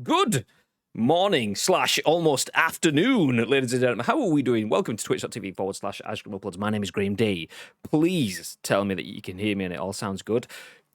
Good morning / almost afternoon, ladies and gentlemen. How are we doing? Welcome to twitch.tv / Ice Cream Uploads. My name is Graham D. Please tell me that you can hear me and it all sounds good.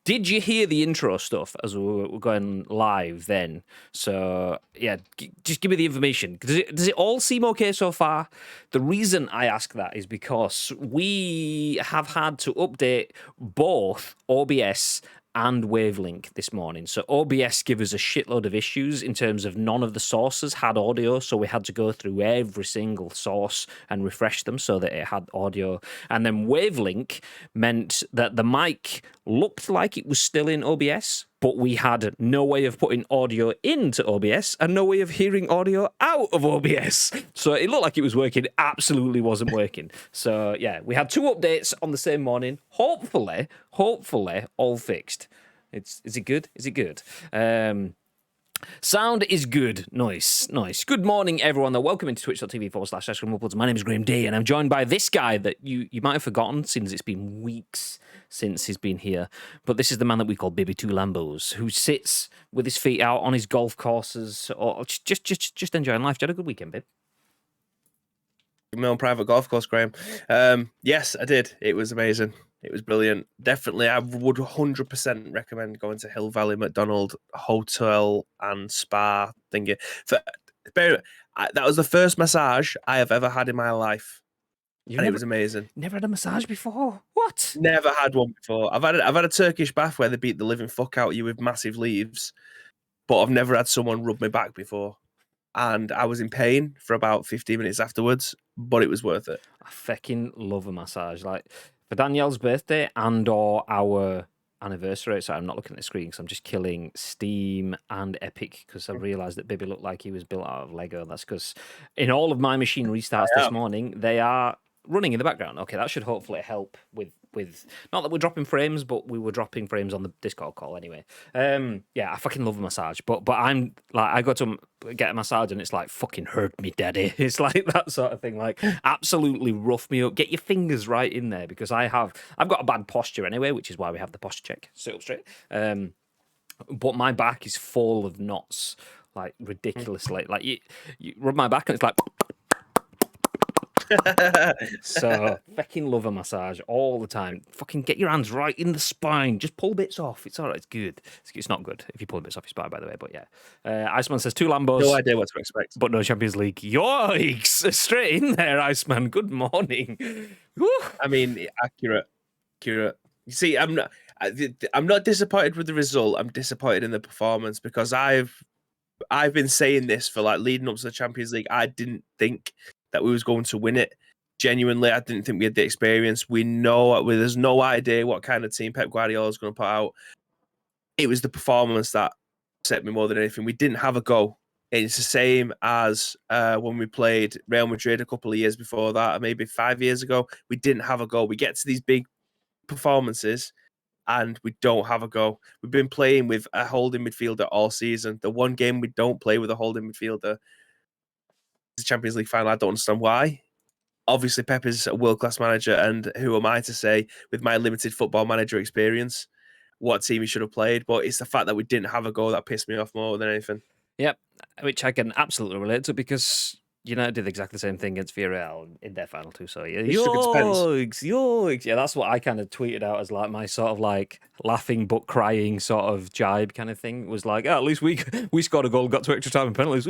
Did you hear the intro stuff as we were going live then? So, yeah, just give me the information. Does it all seem okay so far? The reason I ask that is because we have had to update both OBS and Wavelink this morning. So OBS gave us a shitload of issues in terms of none of the sources had audio, so we had to go through every single source and refresh them so that it had audio. And then Wavelink meant that the mic looked like it was still in OBS, but we had no way of putting audio into OBS and no way of hearing audio out of OBS. So it looked like it was working, absolutely wasn't working. So yeah, we had two updates on the same morning. Hopefully, all fixed. Is it good? Is it good? Sound is good. Nice. Good morning, everyone. Welcome into twitch.tv / Ice Cream Uploads. My name is Graham D, and I'm joined by this guy that you might have forgotten since it's been weeks since he's been here. But this is the man that we call Baby Two Lambos, who sits with his feet out on his golf courses or just enjoying life. Did you have a good weekend, babe? My own private golf course, Graham. Yes, I did. It was amazing. It was brilliant. Definitely, I would 100% recommend going to Hill Valley McDonald Hotel and Spa thingy. That was the first massage I have ever had in my life, it was amazing. Never had a massage before? What? Never had one before. I've had a Turkish bath where they beat the living fuck out of you with massive leaves, but I've never had someone rub my back before. And I was in pain for about 15 minutes afterwards, but it was worth it. I fucking love a massage. Like, for Danielle's birthday and or our anniversary, so I'm not looking at the screen because I'm just killing Steam and Epic because I realised that Baby looked like he was built out of Lego. That's because in all of my machine restarts this morning, they are running in the background. Okay, that should hopefully help with not that we're dropping frames, but we were dropping frames on the Discord call anyway. Yeah, I fucking love a massage, but I'm like, I go to get a massage and it's like, fucking hurt me, daddy. It's like that sort of thing, like absolutely rough me up. Get your fingers right in there because I've got a bad posture anyway, which is why we have the posture check. Sit up straight. But my back is full of knots, like ridiculously. Like you rub my back and it's like. So fucking love a massage all the time. Fucking get your hands right in the spine. Just pull bits off. It's all right. It's good. It's not good if you pull bits off your spine, by the way. But yeah, Iceman says 2 Lambos. No idea what to expect, but no Champions League. Yikes! Straight in there, Iceman. Good morning. Woo. I mean, accurate. You see, I'm not disappointed with the result. I'm disappointed in the performance because I've been saying this for like leading up to the Champions League. I didn't think that we was going to win it. Genuinely, I didn't think we had the experience. We know there's no idea what kind of team Pep Guardiola is going to put out. It was the performance that upset me more than anything. We didn't have a go. It's the same as when we played Real Madrid a couple of years before that, or maybe 5 years ago. We didn't have a go. We get to these big performances and we don't have a go. We've been playing with a holding midfielder all season. The one game we don't play with a holding midfielder, the Champions League final. I don't understand why. Obviously, Pep is a world-class manager, and who am I to say, with my limited football manager experience, what team he should have played? But it's the fact that we didn't have a goal that pissed me off more than anything. Yep, which I can absolutely relate to because United did exactly the same thing against Villarreal in their final too. So yeah, yikes. Yeah, that's what I kind of tweeted out as like my sort of like laughing but crying sort of jibe kind of thing. It was like, at least we scored a goal, got to extra time and penalties.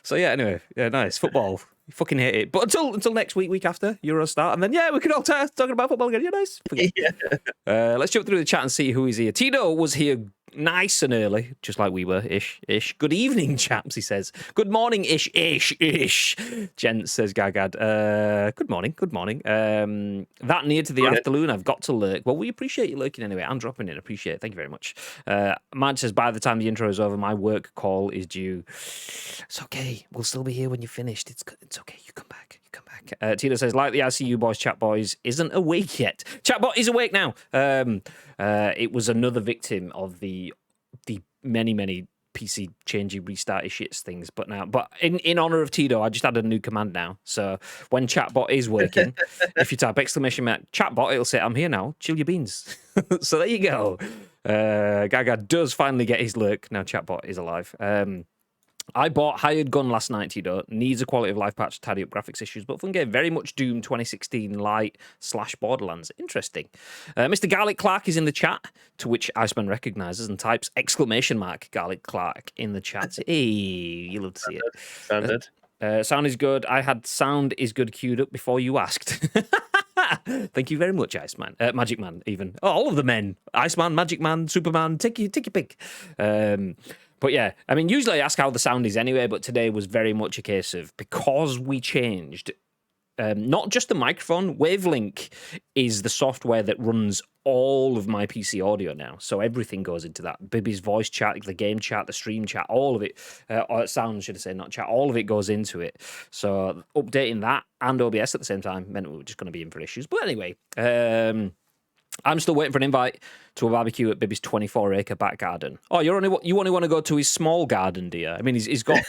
So yeah, anyway, yeah, nice football. You fucking hate it, but until next week after Euro start, and then yeah, we can all talking about football again. Yeah, nice. Yeah. Let's jump through the chat and see who is here. Tito was here nice and early, just like we were, ish. Good evening, chaps, he says. Good morning, ish. Gents, says Gagad. Good morning. That near to the afternoon, I've got to lurk. Well, we appreciate you lurking anyway. I'm dropping in. Appreciate it. Thank you very much. Madge says, by the time the intro is over, my work call is due. It's okay. We'll still be here when you're finished. It's good. It's okay. You come back. Tito says, like the ICU boys, Chat Boys isn't awake yet. Chatbot is awake now. It was another victim of the many PC changey restarty shits things, but in honor of Tito, I just added a new command now. So when Chatbot is working, if you type ! Chatbot, it'll say, I'm here now, chill your beans. So there you go. Gaga does finally get his lurk. Now chatbot is alive. I bought Hired Gun last night, Tito. Needs a quality of life patch to tidy up graphics issues, but fun game. Very much Doom 2016 light / Borderlands. Interesting. Mr. Garlic Clark is in the chat, to which Iceman recognises and types ! Garlic Clark in the chat. Hey, you love to see it. Standard. Sound is good. I had sound is good queued up before you asked. Thank you very much, Iceman. Magic Man, even. Oh, all of the men. Iceman, Magic Man, Superman, take your pick. But yeah, I mean, usually I ask how the sound is anyway, but today was very much a case of, because we changed, not just the microphone, Wavelink is the software that runs all of my PC audio now. So everything goes into that. Bibby's voice chat, the game chat, the stream chat, all of it, or sound, should I say, not chat, all of it goes into it. So updating that and OBS at the same time meant we were just going to be in for issues. But anyway, I'm still waiting for an invite to a barbecue at Bibby's 24-acre back garden. Oh, you only want to go to his small garden, dear. I mean, he's got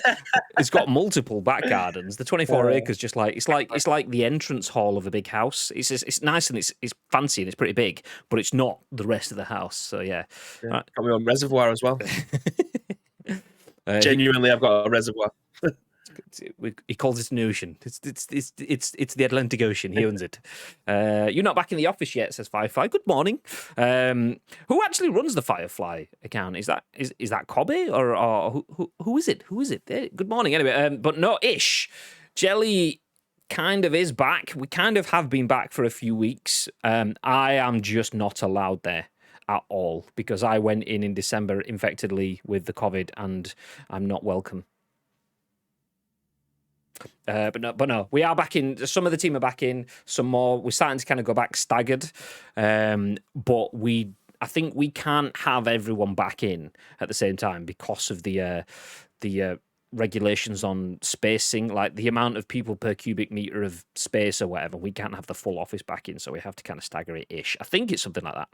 multiple back gardens. The 24 acres just like it's like the entrance hall of a big house. It's nice and it's fancy and it's pretty big, but it's not the rest of the house. So yeah. Got me on reservoir as well. Genuinely, I've got a reservoir. He calls it an ocean. It's the Atlantic Ocean. He owns it. You're not back in the office yet, says Firefly. Good morning. Who actually runs the Firefly account? Is that Cobby or who is it? Who is it? Good morning. Anyway, but no, Ish Jelly kind of is back. We kind of have been back for a few weeks. I am just not allowed there at all because I went in December infectedly with the COVID and I'm not welcome. But no, we are back in. Some of the team are back in. Some more. We're starting to kind of go back staggered. But I think we can't have everyone back in at the same time because of the regulations on spacing, like the amount of people per cubic meter of space or whatever. We can't have the full office back in, so we have to kind of stagger it ish. I think it's something like that.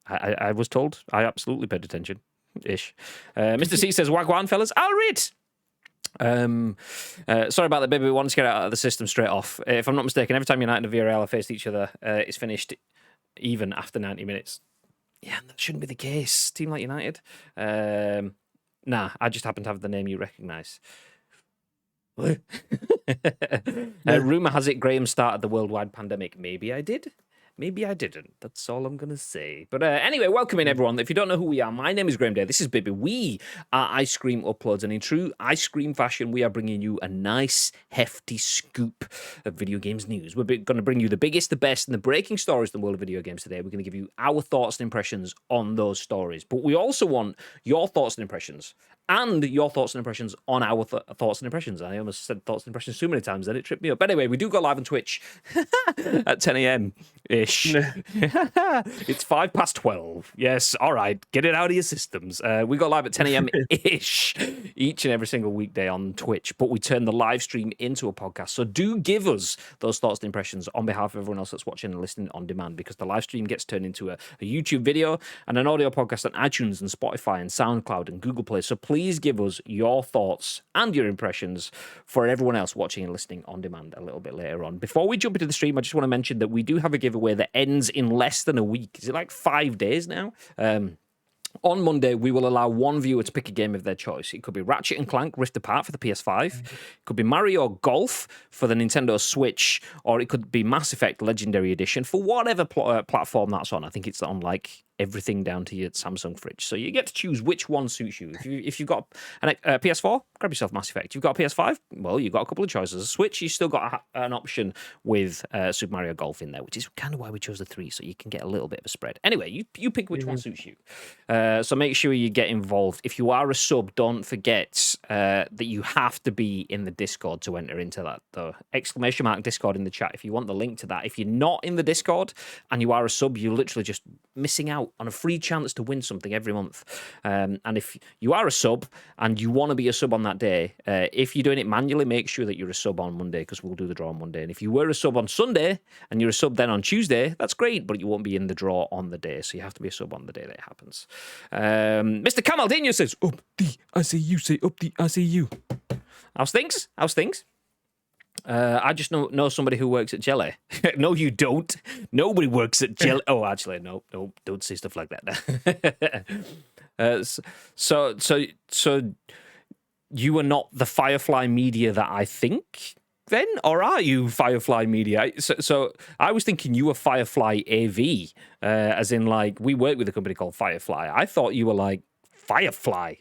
I was told. I absolutely paid attention ish. Mr. C says, "Wagwan, fellas, I'll read." Sorry about that, baby. We wanted to get it out of the system straight off. If I'm not mistaken, every time United and Villarreal have faced each other, it's finished even after 90 minutes. Yeah, that shouldn't be the case. Team like United. Nah, I just happen to have the name you recognise. Rumour has it Graham started the worldwide pandemic. Maybe I did. Maybe I didn't. That's all I'm going to say. But anyway, welcome in, everyone. If you don't know who we are, my name is Graham Day. This is Bibby. We are Ice Cream Uploads. And in true Ice Cream fashion, we are bringing you a nice, hefty scoop of video games news. We're going to bring you the biggest, the best, and the breaking stories in the world of video games today. We're going to give you our thoughts and impressions on those stories. But we also want your thoughts and impressions. And your thoughts and impressions on our thoughts and impressions. I almost said thoughts and impressions too many times, then it tripped me up. But anyway, we do go live on Twitch at 10 a.m.-ish. It's 12:05. Yes, all right. Get it out of your systems. We go live at 10 a.m.-ish each and every single weekday on Twitch. But we turn the live stream into a podcast. So do give us those thoughts and impressions on behalf of everyone else that's watching and listening on demand, because the live stream gets turned into a YouTube video and an audio podcast on iTunes and Spotify and SoundCloud and Google Play. So please give us your thoughts and your impressions for everyone else watching and listening on demand a little bit later on. Before we jump into the stream, I just want to mention that we do have a giveaway that ends in less than a week. Is it like 5 days now? On Monday, we will allow one viewer to pick a game of their choice. It could be Ratchet and Clank Rift Apart for the PS5. It could be Mario Golf for the Nintendo Switch, or it could be Mass Effect Legendary Edition for whatever platform that's on. I think it's on like everything down to your Samsung fridge. So you get to choose which one suits you. If you've got a PS4, grab yourself Mass Effect. If you've got a PS5, well, you've got a couple of choices. A Switch, you've still got an option with Super Mario Golf in there, which is kind of why we chose the 3, so you can get a little bit of a spread. Anyway, you pick which one suits you. So make sure you get involved. If you are a sub, don't forget that you have to be in the Discord to enter into that, though. ! Discord in the chat if you want the link to that. If you're not in the Discord and you are a sub, you're literally just missing out on a free chance to win something every month. And if you are a sub and you want to be a sub on that day, if you're doing it manually, make sure that you're a sub on Monday, because we'll do the draw on Monday. And if you were a sub on Sunday and you're a sub then on Tuesday, that's great, but you won't be in the draw on the day. So you have to be a sub on the day that it happens. Mr. Camaldino says, up the ICU, say up the ICU. How's things? I just know somebody who works at Jelly. No, you don't. Nobody works at Jelly. Oh, actually, no, don't say stuff like that. So you are not the Firefly Media that I think, then, or are you Firefly Media? So I was thinking you were Firefly AV, as in like we work with a company called Firefly. I thought you were like Firefly.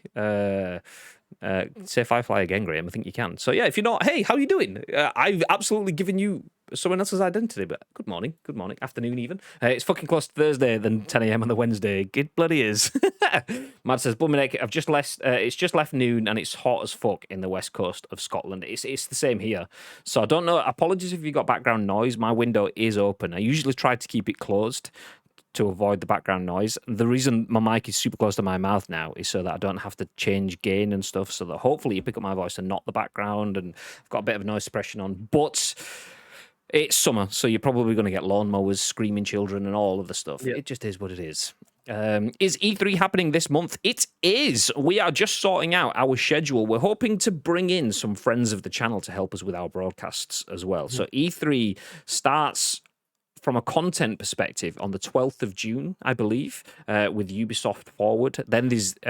Say Firefly again, Graham. I think you can. So yeah, if you're not, hey, how are you doing? I've absolutely given you someone else's identity, but good morning, afternoon even. It's fucking close to Thursday than 10 a.m. on the Wednesday. It bloody is. Mad says, Blumenegg, I've just left. It's just left noon and it's hot as fuck in the west coast of Scotland. It's the same here. So I don't know. Apologies if you got background noise. My window is open. I usually try to keep it closed to avoid the background noise. The reason my mic is super close to my mouth now is so that I don't have to change gain and stuff, so that hopefully you pick up my voice and not the background, and I've got a bit of noise suppression on. But it's summer, so you're probably going to get lawnmowers, screaming children, and all of the stuff. Yep. It just is what it is. Is E3 happening this month? It is. We are just sorting out our schedule. We're hoping to bring in some friends of the channel to help us with our broadcasts as well. So E3 starts from a content perspective on the 12th of June, I believe, with Ubisoft Forward. Then there's the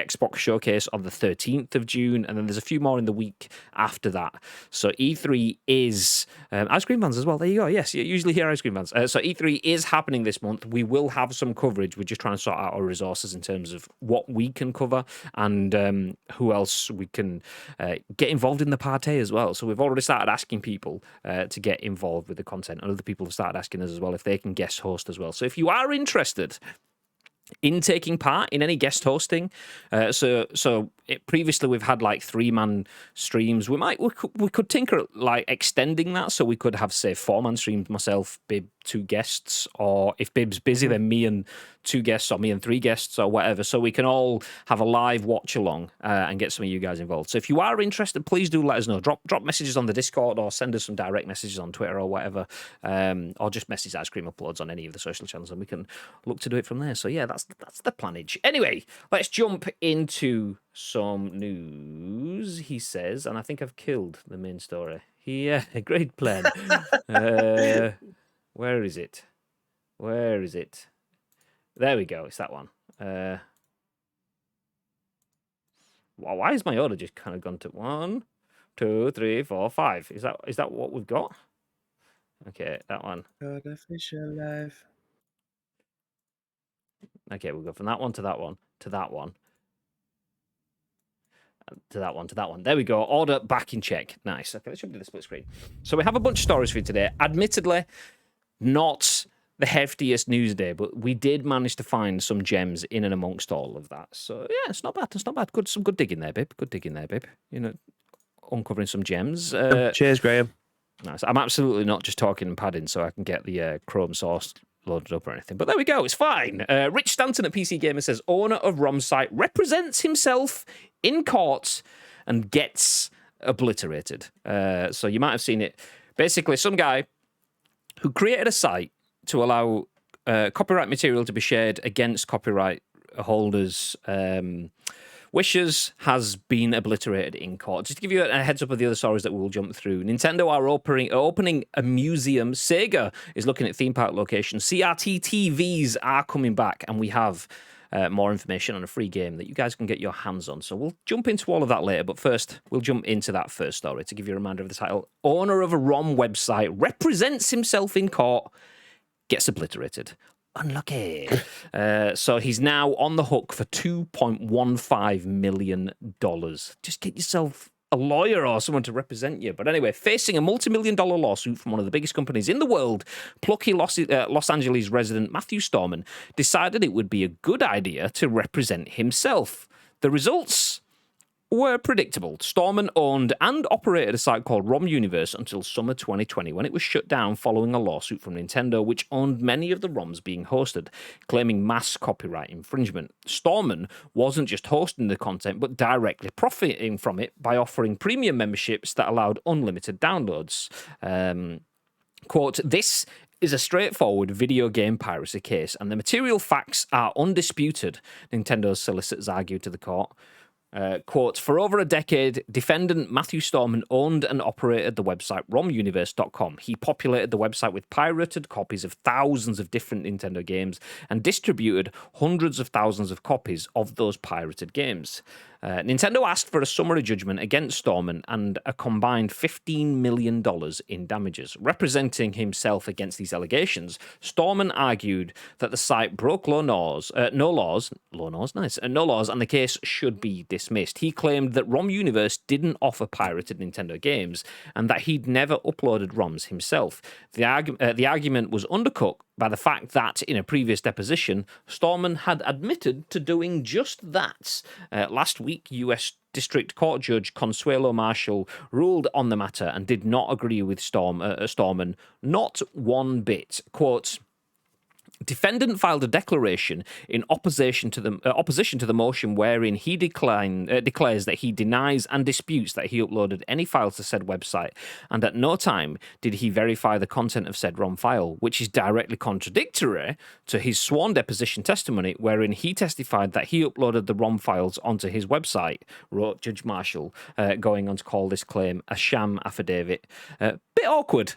Xbox Showcase on the 13th of June, and then there's a few more in the week after that. So E3 is... Ice Cream Fans as well, there you go. Yes, you usually hear Ice Cream Fans. So E3 is happening this month. We will have some coverage. We're just trying to sort out our resources in terms of what we can cover and who else we can get involved in the party as well. So we've already started asking people to get involved with the content, and other people have started asking us as well if they can guest host as well. So if you are interested in taking part in any guest hosting, previously we've had like 3-man streams. We could tinker at like extending that, so we could have, say, 4-man streams, myself, Bib, 2 guests, or if Bib's busy, then me and 2 guests, or me and 3 guests, or whatever, so we can all have a live watch along and get some of you guys involved. So if you are interested, please do let us know. Drop messages on the Discord, or send us some direct messages on Twitter or whatever, or just message Ice Cream Uploads on any of the social channels, and we can look to do it from there. So yeah, that's the planage. Anyway, let's jump into some news, he says, and I think I've killed the main story. Yeah, great plan. Where is it? Where is it? There we go. It's that one. Why is my order just kind of gone to 1, 2, 3, 4, 5? Is that what we've got? Okay, that one. Artificial life. Okay, we'll go from that one to that one to that one. To that one, to that one. There we go. Order back in check. Nice. Okay, let's jump to the split screen. So we have a bunch of stories for you today. Admittedly, not the heftiest news day, but we did manage to find some gems in and amongst all of that. So yeah, it's not bad. It's not bad. Some good digging there, babe. Good digging there, babe. You know, uncovering some gems. Cheers, Graham. Nice. I'm absolutely not just talking and padding so I can get the Chrome source loaded up or anything. But there we go. It's fine. Rich Stanton at PC Gamer says, owner of ROM site represents himself in court and gets obliterated. So you might have seen it. Basically, some guy who created a site to allow copyright material to be shared against copyright holders' wishes has been obliterated in court. Just to give you a heads up of the other stories that we'll jump through. Nintendo are opening a museum. Sega is looking at theme park locations. CRT TVs are coming back, and we have more information on a free game that you guys can get your hands on. So we'll jump into all of that later, but first, we'll jump into that first story to give you a reminder of the title. Owner of a ROM website represents himself in court, gets obliterated. Unlucky. So he's now on the hook for $2.15 million. Just get yourself a lawyer or someone to represent you. But anyway, facing a multi-million-dollar lawsuit from one of the biggest companies in the world, plucky Los Angeles resident Matthew Storman decided it would be a good idea to represent himself. The results were predictable. Storman owned and operated a site called ROM Universe until summer 2020, when it was shut down following a lawsuit from Nintendo, which owned many of the ROMs being hosted, claiming mass copyright infringement. Storman wasn't just hosting the content, but directly profiting from it by offering premium memberships that allowed unlimited downloads. Quote, "This is a straightforward video game piracy case, and the material facts are undisputed," Nintendo's solicitors argued to the court. Quote, for over a decade, defendant Matthew Storman owned and operated the website ROMuniverse.com. He populated the website with pirated copies of thousands of different Nintendo games and distributed hundreds of thousands of copies of those pirated games. Nintendo asked for a summary judgment against Storman and a combined $15 million in damages. Representing himself against these allegations, Storman argued that the site broke no laws, and the case should be dismissed. He claimed that ROM Universe didn't offer pirated Nintendo games and that he'd never uploaded ROMs himself. The argument was undercut by the fact that, in a previous deposition, Storman had admitted to doing just that. Last week, US District Court Judge Consuelo Marshall ruled on the matter and did not agree with Storman, not one bit. Quote, defendant filed a declaration in opposition to the motion wherein he declares that he denies and disputes that he uploaded any files to said website, and at no time did he verify the content of said ROM file, which is directly contradictory to his sworn deposition testimony wherein he testified that he uploaded the ROM files onto his website, wrote Judge Marshall, going on to call this claim a sham affidavit. Bit awkward.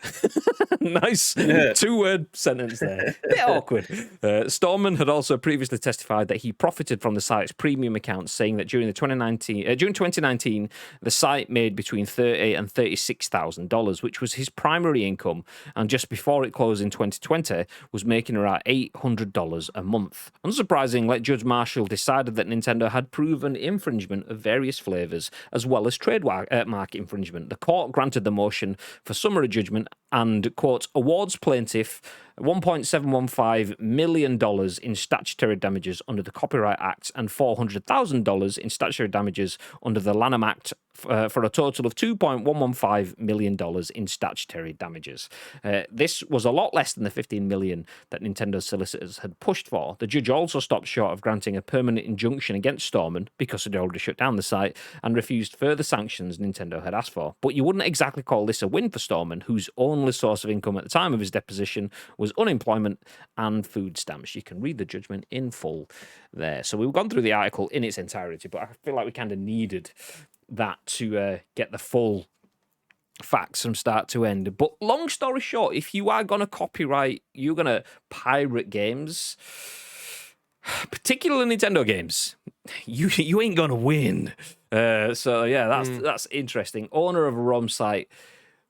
Nice two-word sentence there. Bit awkward. Storman had also previously testified that he profited from the site's premium account, saying that during 2019, the site made between $30,000 and $36,000, which was his primary income, and just before it closed in 2020, was making around $800 a month. Unsurprisingly, Judge Marshall decided that Nintendo had proven infringement of various flavors, as well as trademark infringement. The court granted the motion for summary judgment and, quote, awards plaintiff $1.715 million in statutory damages under the Copyright Act and $400,000 in statutory damages under the Lanham Act for a total of $2.115 million in statutory damages. This was a lot less than the $15 million that Nintendo's solicitors had pushed for. The judge also stopped short of granting a permanent injunction against Storman because it had already shut down the site and refused further sanctions Nintendo had asked for. But you wouldn't exactly call this a win for Storman, whose only source of income at the time of his deposition was unemployment and food stamps. You can read the judgment in full there. So we've gone through the article in its entirety, but I feel like we kind of needed that to get the full facts from start to end. But long story short, if you are going to copyright, you're going to pirate games, particularly Nintendo games, you ain't going to win. So yeah, that's interesting. Owner of a ROM site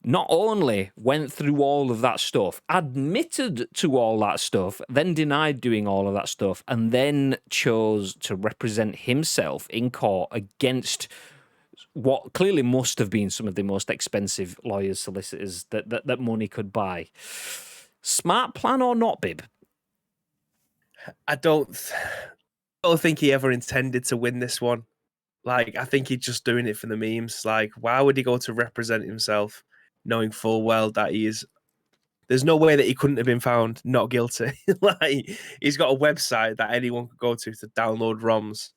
not only went through all of that stuff, admitted to all that stuff, then denied doing all of that stuff, and then chose to represent himself in court against what clearly must have been some of the most expensive lawyers, solicitors that money could buy. Smart plan or not, Bib? I don't think he ever intended to win this one. Like, I think he's just doing it for the memes. Like, why would he go to represent himself, knowing full well that there's no way that he couldn't have been found not guilty. Like, he's got a website that anyone could go to download ROMs.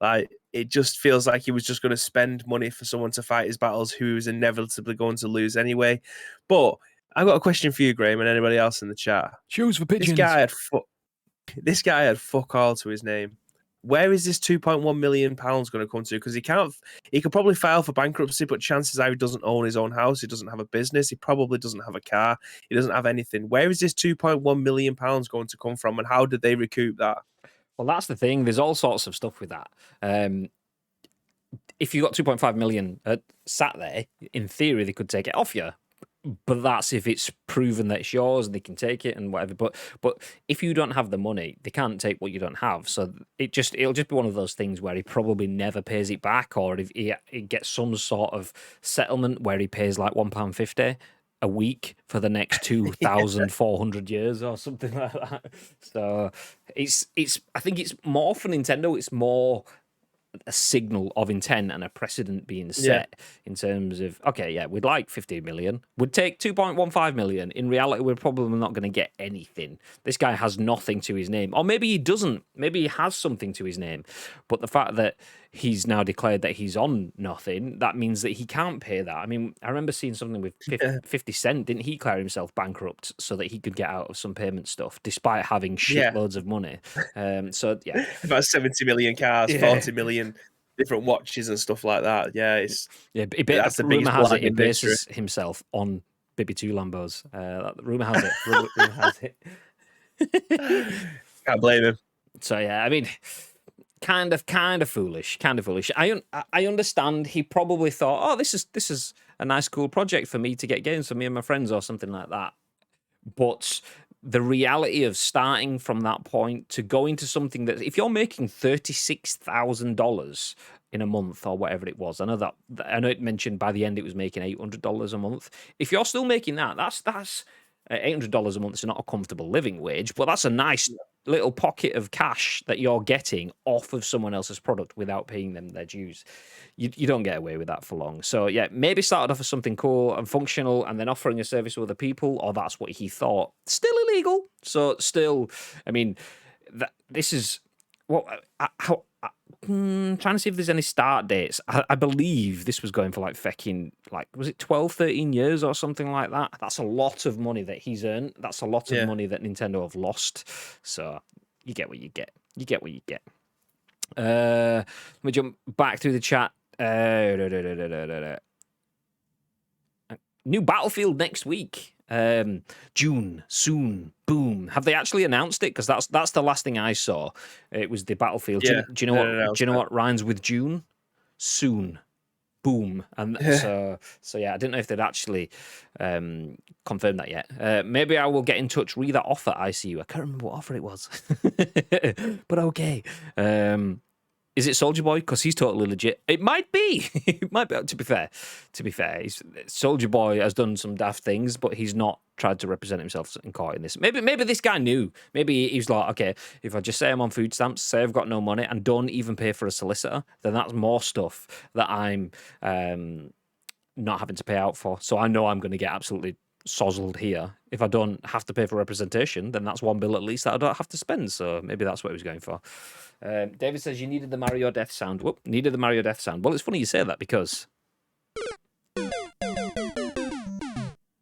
Like, it just feels like he was just going to spend money for someone to fight his battles who was inevitably going to lose anyway. But I've got a question for you, Graham, and anybody else in the chat. Shoes for pigeons. This guy had fuck all to his name. Where is this £2.1 million going to come to? Because he could probably file for bankruptcy, but chances are he doesn't own his own house. He doesn't have a business. He probably doesn't have a car. He doesn't have anything. Where is this £2.1 million going to come from, and how did they recoup that? Well, that's the thing. There's all sorts of stuff with that. If you got 2.5 million sat there, in theory, they could take it off you. But that's if it's proven that it's yours and they can take it and whatever. But if you don't have the money, they can't take what you don't have. So it'll just be one of those things where he probably never pays it back, or if he gets some sort of settlement where he pays like £1.50 a week for the next 2,400 years or something like that. So I think it's more for Nintendo. It's more a signal of intent and a precedent being set in terms of, okay, yeah, we'd like 15 million. We'd take 2.15 million. In reality, we're probably not going to get anything. This guy has nothing to his name. Or maybe he doesn't. Maybe he has something to his name. But the fact that he's now declared that he's on nothing, that means that he can't pay that. I mean, I remember seeing something with 50 Cent. Didn't he declare himself bankrupt so that he could get out of some payment stuff despite having shitloads of money? So, yeah. About 70 million cars, 40 million different watches and stuff like that. Yeah, it's that's the rumor biggest has blag it, he in history. bases himself on BB2 Lambos. Rumor has it. Rumor has it. Can't blame him. So yeah, I mean, kind of foolish. I understand. He probably thought, oh, this is a nice, cool project for me to get games for me and my friends or something like that. But the reality of starting from that point to go into something that, if you're making $36,000 in a month or whatever it was, I know it mentioned by the end it was making $800 a month. If you're still making that, that's $800 a month is not a comfortable living wage, but that's a nice little pocket of cash that you're getting off of someone else's product without paying them their dues. You don't get away with that for long. So yeah, maybe started off as something cool and functional and then offering a service to other people, or that's what he thought. Still illegal. So still, I mean, this is what trying to see if there's any start dates. I believe this was going for like fecking, like, was it 12, 13 years or something like that? That's a lot of money that he's earned. That's a lot of money that Nintendo have lost. So you get what you get. You get what you get. Let me jump back through the chat. New Battlefield next week. June, soon, boom. Have they actually announced it? Because that's the last thing I saw. It was the Battlefield. Yeah, do you know what rhymes with June? Soon, boom. And so yeah, I didn't know if they'd actually confirmed that yet. Maybe I will get in touch. Read that offer I see you. I can't remember what offer it was, but okay. Is it Soldier Boy? Because he's totally legit. It might be. It might be. To be fair, Soldier Boy has done some daft things, but he's not tried to represent himself in court in this. Maybe this guy knew. Maybe he's like, okay, if I just say I'm on food stamps, say I've got no money, and don't even pay for a solicitor, then that's more stuff that I'm not having to pay out for. So I know I'm going to get absolutely sozzled here. If I don't have to pay for representation, then that's one bill at least that I don't have to spend. So maybe that's what he was going for. David says you needed the Mario Death sound. Whoop, needed the Mario Death sound. Well, it's funny you say that because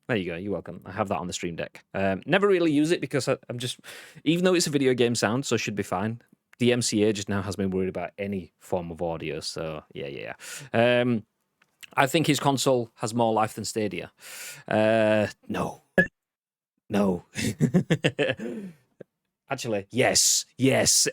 there you go. You're welcome. I have that on the stream deck. Never really use it because I'm just, even though it's a video game sound, so it should be fine. The MCA just now has been worried about any form of audio. So yeah. I think his console has more life than Stadia. No. Actually, yes.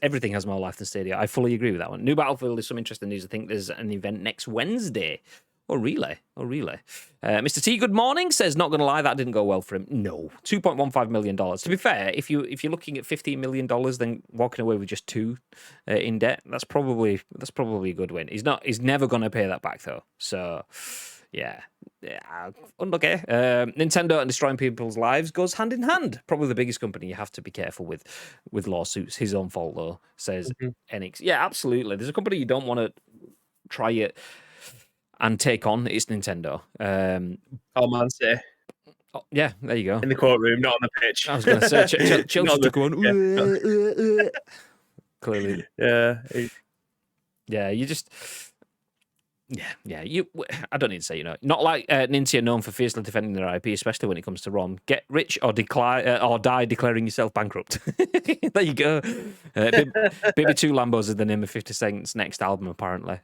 Everything has more life than Stadia. I fully agree with that one. New Battlefield is some interesting news. I think there's an event next Wednesday. Or relay. Mr. T, good morning, says, not going to lie, that didn't go well for him. No. $2.15 million. To be fair, if you're looking at $15 million, then walking away with just $2 in debt, that's probably a good win. He's never going to pay that back, though. So, yeah. Okay. Nintendo and destroying people's lives goes hand in hand. Probably the biggest company you have to be careful with lawsuits. His own fault, though, says NX. Yeah, absolutely. There's a company you don't want to try it and take on. It's Nintendo. Menthe. Oh, yeah, there you go. In the courtroom, not on the pitch. I was going to say, Chelsea took one. Clearly. Yeah, you just... Yeah. I don't need to say, not like Ninja are known for fiercely defending their IP, especially when it comes to ROM. Get rich or die declaring yourself bankrupt. There you go. BB2 Lambos is the name of 50 Cent's next album, apparently.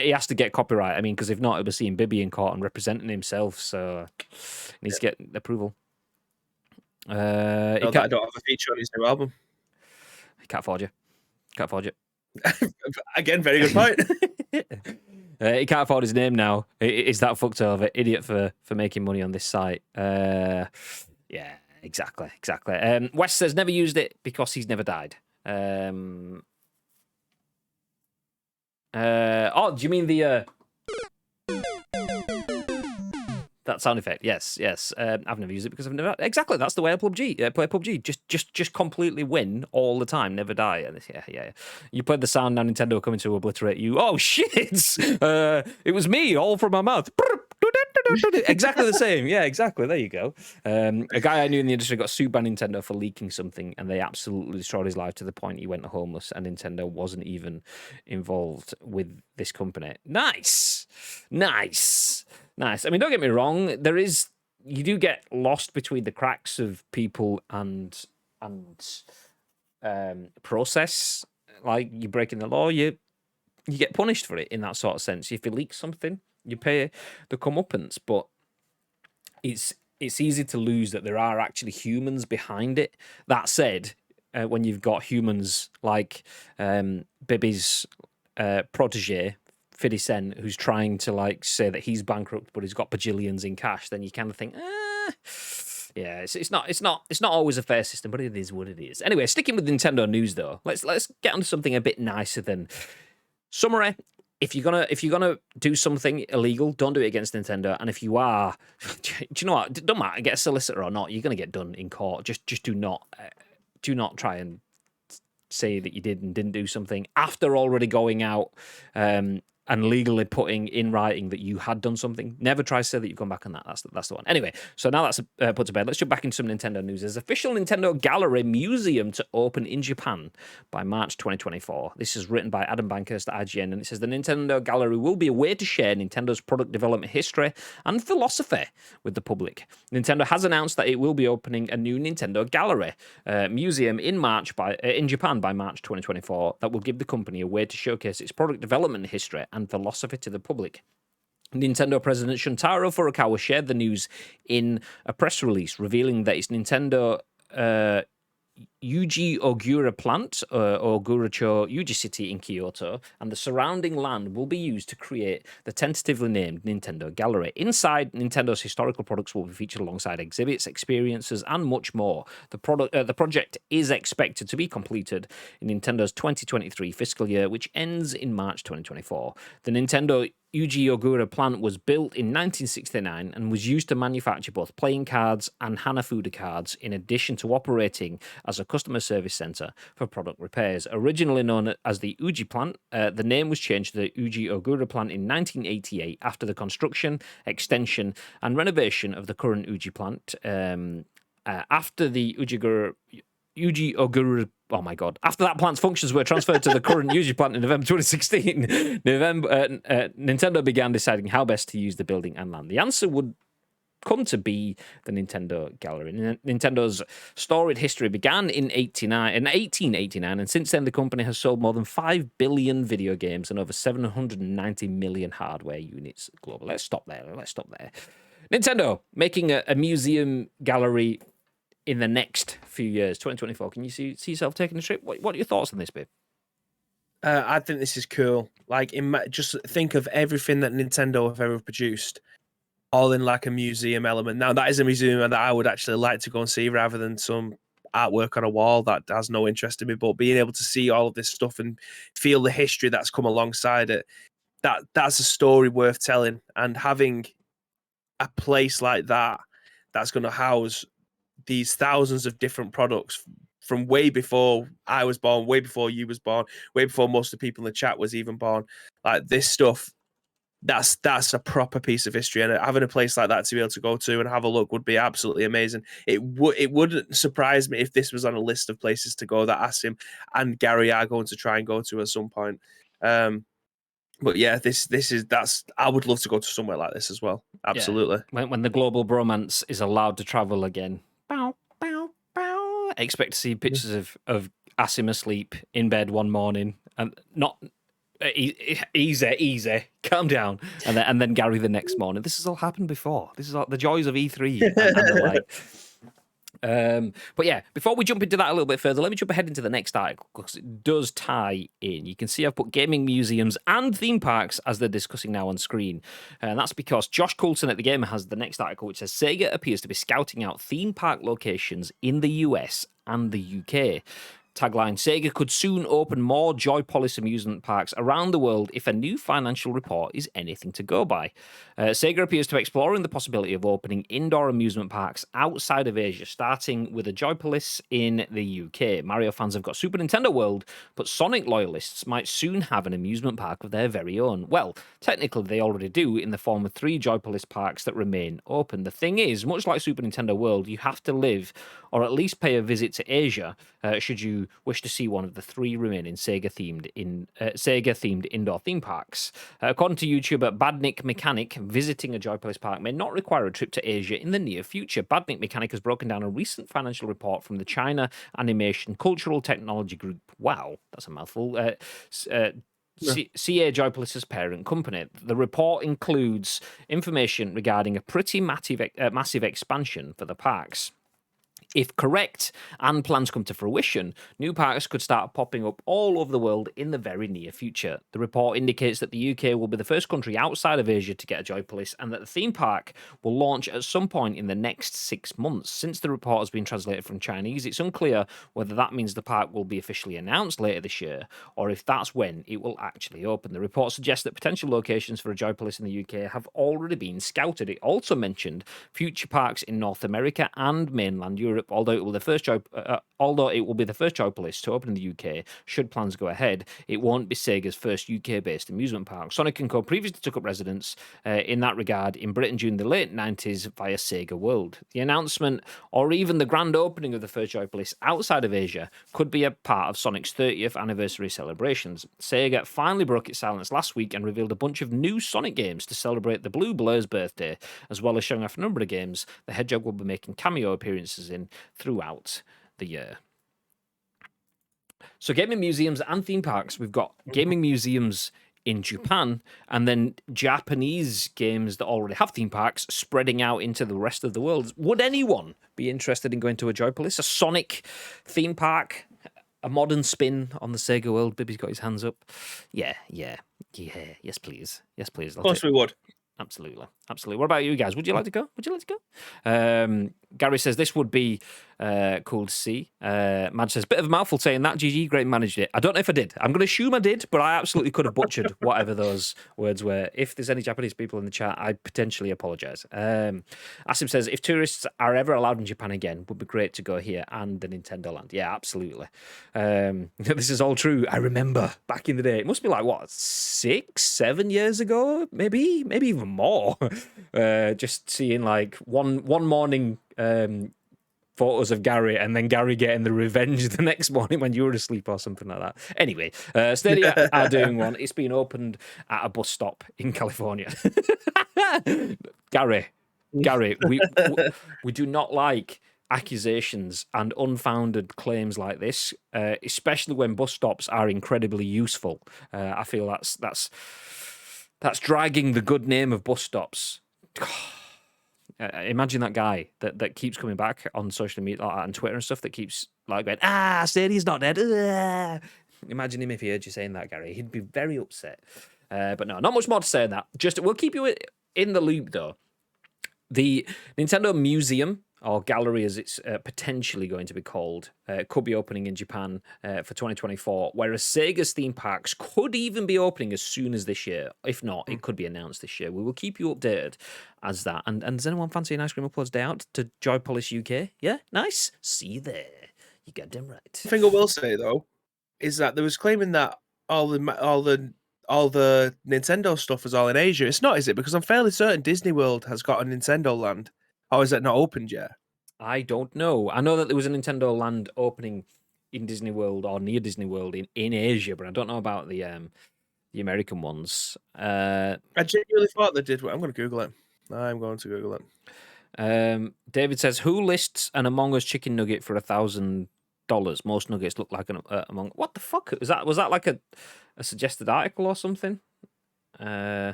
He has to get copyright. I mean, because if not, he'll be seeing Bibby in court and representing himself, so he needs to get approval. I don't have a feature on his new album. He can't afford you. Again, very good point. He can't afford his name now. Is that fucked over? Idiot for making money on this site. Yeah, exactly. West says never used it because he's never died. Do you mean the that sound effect? Yes. I've never used it because I've never. Exactly, that's the way I play PUBG. Just completely win all the time, never die. And yeah. You played the sound now. Nintendo coming to obliterate you. Oh shit! It was me, all from my mouth. Exactly the same. Yeah, exactly. There you go. A guy I knew in the industry got sued by Nintendo for leaking something, and they absolutely destroyed his life to the point he went homeless. And Nintendo wasn't even involved with this company. Nice. I mean, don't get me wrong. You do get lost between the cracks of people and process. Like, you're breaking the law, you you get punished for it in that sort of sense. If you leak something, you pay the comeuppance. But it's easy to lose that there are actually humans behind it. That said, when you've got humans like Bibby's protege, 50 Cent, who's trying to like say that he's bankrupt but he's got bajillions in cash, then you kind of think, yeah, it's not always a fair system, but it is what it is. Anyway, sticking with Nintendo news though, let's get on to something a bit nicer than summary. If you're gonna do something illegal, don't do it against Nintendo. And if you are, do you know what? It don't matter, get a solicitor or not, you're gonna get done in court. Just do not try and say that you did and didn't do something after already going out and legally putting in writing that you had done something. Never try to say that you've gone back on that. That's the one. Anyway, so now that's put to bed. Let's jump back into some Nintendo news. There's an official Nintendo Gallery Museum to open in Japan by March 2024. This is written by Adam Bankhurst at IGN, and it says the Nintendo Gallery will be a way to share Nintendo's product development history and philosophy with the public. Nintendo has announced that it will be opening a new Nintendo Gallery Museum in Japan by March 2024 that will give the company a way to showcase its product development history and philosophy to the public. Nintendo President Shuntaro Furukawa shared the news in a press release, revealing that its Nintendo Uji Ogura plant, Oguracho Uji City in Kyoto, and the surrounding land will be used to create the tentatively named Nintendo Gallery. Inside, Nintendo's historical products will be featured alongside exhibits, experiences, and much more. The project is expected to be completed in Nintendo's 2023 fiscal year, which ends in March 2024. The Nintendo Uji Ogura plant was built in 1969 and was used to manufacture both playing cards and Hanafuda cards, in addition to operating as a customer service center for product repairs. Originally known as the Uji plant, the name was changed to the Uji Ogura plant in 1988 after the construction, extension, and renovation of the current Uji plant. After the Uji Ogura, oh my god! After that plant's functions were transferred to the current Uji plant in November 2016, Nintendo began deciding how best to use the building and land. The answer would come to be the Nintendo Gallery. Nintendo's storied history began in 1889, and since then the company has sold more than 5 billion video games and over 790 million hardware units globally. Let's stop there. Nintendo making a museum gallery in the next few years, 2024. Can you see yourself taking a trip? What are your thoughts on this, babe? I think this is cool. Like, just think of everything that Nintendo have ever produced, all in like a museum element. Now, that is a museum that I would actually like to go and see, rather than some artwork on a wall that has no interest in me. But being able to see all of this stuff and feel the history that's come alongside it, that's a story worth telling. And having a place like that that's going to house these thousands of different products from way before I was born, way before you was born, way before most of the people in the chat was even born. Like, this stuff, that's a proper piece of history, and having a place like that to be able to go to and have a look would be absolutely amazing. It wouldn't surprise me if this was on a list of places to go that Asim and Gary are going to try and go to at some point. But yeah, that's I would love to go to somewhere like this as well. Absolutely. Yeah. When the global bromance is allowed to travel again. Bow, bow, bow. I expect to see pictures of Asim asleep in bed one morning, and not easy, calm down, and then Gary the next morning. This has all happened before. This is all the joys of E3 and the like. But yeah, before we jump into that a little bit further, let me jump ahead into the next article, because it does tie in. You can see I've put gaming museums and theme parks as they're discussing now on screen, and that's because Josh Coulson at The Gamer has the next article, which says Sega appears to be scouting out theme park locations in the US and the UK. Tagline, Sega could soon open more Joy-Polis amusement parks around the world if a new financial report is anything to go by. Sega appears to be exploring the possibility of opening indoor amusement parks outside of Asia, starting with a Joy-Polis in the UK. Mario fans have got Super Nintendo World, but Sonic loyalists might soon have an amusement park of their very own. Well, technically they already do, in the form of 3 Joy-Polis parks that remain open. The thing is, much like Super Nintendo World, you have to live or at least pay a visit to Asia should you wish to see one of the 3 remaining Sega-themed indoor theme parks. According to YouTuber Badnik Mechanic, visiting a Joy-Polis park may not require a trip to Asia in the near future. Badnik Mechanic has broken down a recent financial report from the China Animation Cultural Technology Group. Wow, that's a mouthful. CA Joypolis's parent company. The report includes information regarding a pretty massive expansion for the parks. If correct and plans come to fruition, new parks could start popping up all over the world in the very near future. The report indicates that the UK will be the first country outside of Asia to get a Joypolis, and that the theme park will launch at some point in the next 6 months. Since the report has been translated from Chinese, it's unclear whether that means the park will be officially announced later this year, or if that's when it will actually open. The report suggests that potential locations for a Joypolis in the UK have already been scouted. It also mentioned future parks in North America and mainland Europe. Although it will be the first Joypolis to open in the UK, should plans go ahead, it won't be Sega's first UK-based amusement park. Sonic & Co. previously took up residence in that regard in Britain during the late 90s via Sega World. The announcement, or even the grand opening of the first Joypolis outside of Asia, could be a part of Sonic's 30th anniversary celebrations. Sega finally broke its silence last week and revealed a bunch of new Sonic games to celebrate the Blue Blur's birthday, as well as showing off a number of games the Hedgehog will be making cameo appearances in throughout the year. So gaming museums and theme parks, we've got gaming museums in Japan, and then Japanese games that already have theme parks spreading out into the rest of the world. Would anyone be interested in going to a Joypolis, a Sonic theme park, a modern spin on the Sega World? Bibby's got his hands up. Yeah, yes please. Of course we would. Absolutely. What about you guys? Would you like to go? Gary says this would be cool to see. Madge says, bit of a mouthful saying that. GG, great managed it. I don't know if I did. I'm going to assume I did, but I absolutely could have butchered whatever those words were. If there's any Japanese people in the chat, I potentially apologise. Asim says, if tourists are ever allowed in Japan again, would be great to go here and the Nintendo Land. Yeah, absolutely. This is all true. I remember back in the day. It must be like, 6-7 years ago? Maybe even more. Just seeing like one morning photos of Gary, and then Gary getting the revenge the next morning when you were asleep or something like that. Anyway, Stadia are doing one. It's been opened at a bus stop in California. Gary, we do not like accusations and unfounded claims like this, especially when bus stops are incredibly useful. I feel that's dragging the good name of bus stops. Imagine that guy that keeps coming back on social media and Twitter and stuff, that keeps like going, Stadia's not dead. Imagine him if he heard you saying that, Gary. He'd be very upset. But no, not much more to say on that. Just, we'll keep you in the loop though. The Nintendo Museum, or Gallery as it's potentially going to be called, could be opening in Japan for 2024, whereas Sega's theme parks could even be opening as soon as this year. If not, it could be announced this year. We will keep you updated as that. And does anyone fancy an Ice Cream Uploads day out to Joypolis UK? Yeah? Nice? See you there. You got them right. The thing I will say, though, is that there was claiming that all the Nintendo stuff was all in Asia. It's not, is it? Because I'm fairly certain Disney World has got a Nintendo Land. Or is that not opened yet? I don't know. I know that there was a Nintendo Land opening in Disney World or near Disney World in Asia, but I don't know about the American ones. I genuinely thought they did. I'm going to Google it. David says, who lists an Among Us chicken nugget for $1,000? Most nuggets look like an Among. What the fuck was that? Was that like a suggested article or something?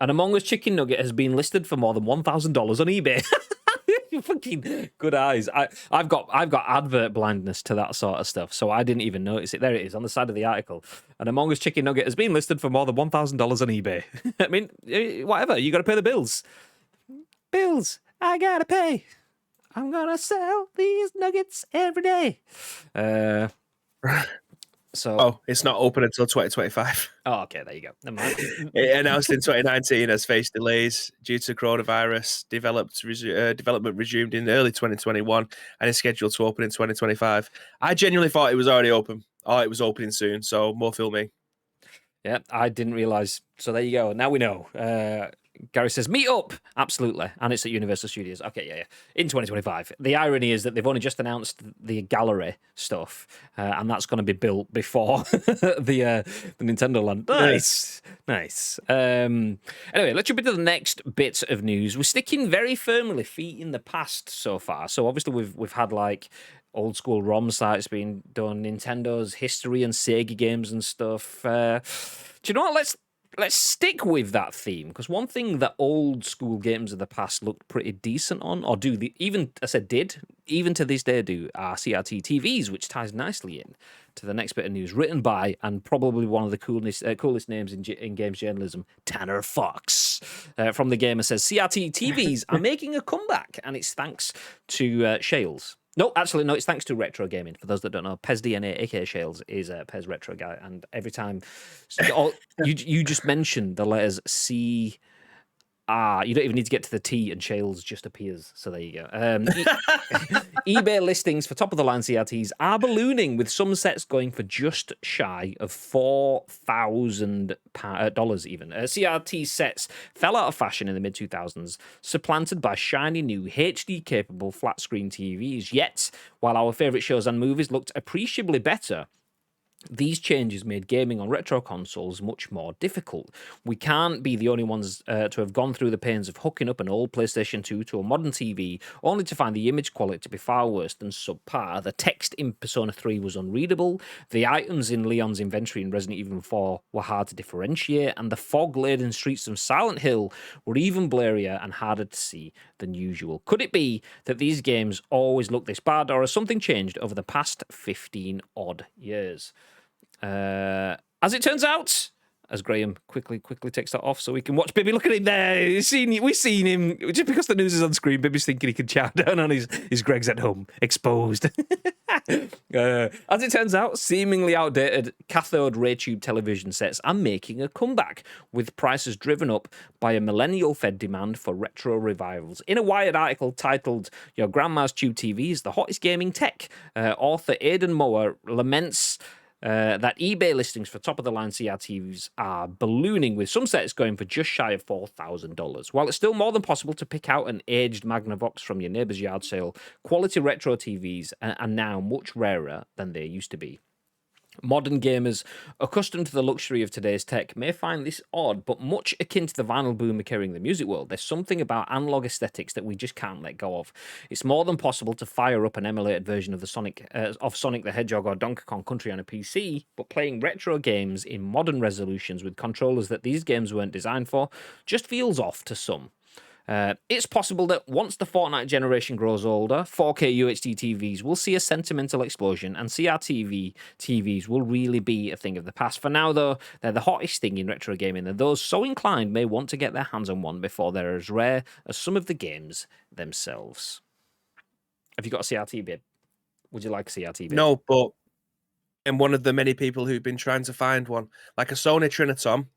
An Among Us chicken nugget has been listed for more than $1,000 on eBay. Fucking good eyes. I've got advert blindness to that sort of stuff, so I didn't even notice it. There it is on the side of the article. An Among Us chicken nugget has been listed for more than $1,000 on eBay. I mean, whatever. You got to pay the bills. I gotta pay. I'm gonna sell these nuggets every day. It's not open until 2025. Oh, okay, there you go. Never mind. It announced in 2019 has faced delays due to coronavirus. Development resumed in early 2021 and is scheduled to open in 2025. I genuinely thought it was already open. It was opening soon, so more filming. Yeah, I didn't realise. So there you go. Now we know. Gary says, meet up. Absolutely. And it's at Universal Studios. Okay, yeah. In 2025. The irony is that they've only just announced the gallery stuff, and that's going to be built before the Nintendo Land. Nice. Anyway, let's jump into the next bit of news. We're sticking very firmly feet in the past so far. So obviously we've had like old school ROM sites being done, Nintendo's history and Sega games and stuff. Do you know what? Let's stick with that theme, because one thing that old school games of the past looked pretty decent on, or even to this day do, are CRT TVs, which ties nicely in to the next bit of news, written by, and probably one of the coolest names in games journalism, Tanner Fox. From The Gamer says, CRT TVs are making a comeback, and it's thanks to Shales. No, actually, no, it's thanks to retro gaming. For those that don't know, Pez DNA, aka Shales, is a Pez retro guy. And every time you just mentioned the letters C, you don't even need to get to the T, and Shales just appears. So there you go. eBay listings for top-of-the-line CRTs are ballooning, with some sets going for just shy of $4,000 even. CRT sets fell out of fashion in the mid-2000s, supplanted by shiny new HD-capable flat-screen TVs. Yet, while our favourite shows and movies looked appreciably better, these changes made gaming on retro consoles much more difficult. We can't be the only ones to have gone through the pains of hooking up an old PlayStation 2 to a modern TV, only to find the image quality to be far worse than subpar. The text in Persona 3 was unreadable, the items in Leon's inventory in Resident Evil 4 were hard to differentiate, and the fog-laden streets of Silent Hill were even blurrier and harder to see than usual. Could it be that these games always look this bad, or has something changed over the past 15-odd years? As it turns out, as Graham quickly takes that off so we can watch Bibby. Look at him there. We've seen him. Just because the news is on screen, Bibby's thinking he can chow down on his Greg's at home. Exposed. As it turns out, seemingly outdated cathode ray tube television sets are making a comeback, with prices driven up by a millennial-fed demand for retro revivals. In a Wired article titled "Your Grandma's Tube TV is the Hottest Gaming Tech," author Aidan Moore laments that eBay listings for top-of-the-line CRTs are ballooning, with some sets going for just shy of $4,000. While it's still more than possible to pick out an aged Magnavox from your neighbour's yard sale, quality retro TVs are now much rarer than they used to be. Modern gamers, accustomed to the luxury of today's tech, may find this odd, but much akin to the vinyl boom occurring in the music world. There's something about analog aesthetics that we just can't let go of. It's more than possible to fire up an emulated version of Sonic the Hedgehog or Donkey Kong Country on a PC, but playing retro games in modern resolutions with controllers that these games weren't designed for just feels off to some. It's possible that once the Fortnite generation grows older, 4K UHD TVs will see a sentimental explosion, and CRTV TVs will really be a thing of the past. For now, though, they're the hottest thing in retro gaming, and those so inclined may want to get their hands on one before they're as rare as some of the games themselves. Have you got a CRT, babe? Would you like a CRT, babe? No, but I'm one of the many people who've been trying to find one, like a Sony Triniton.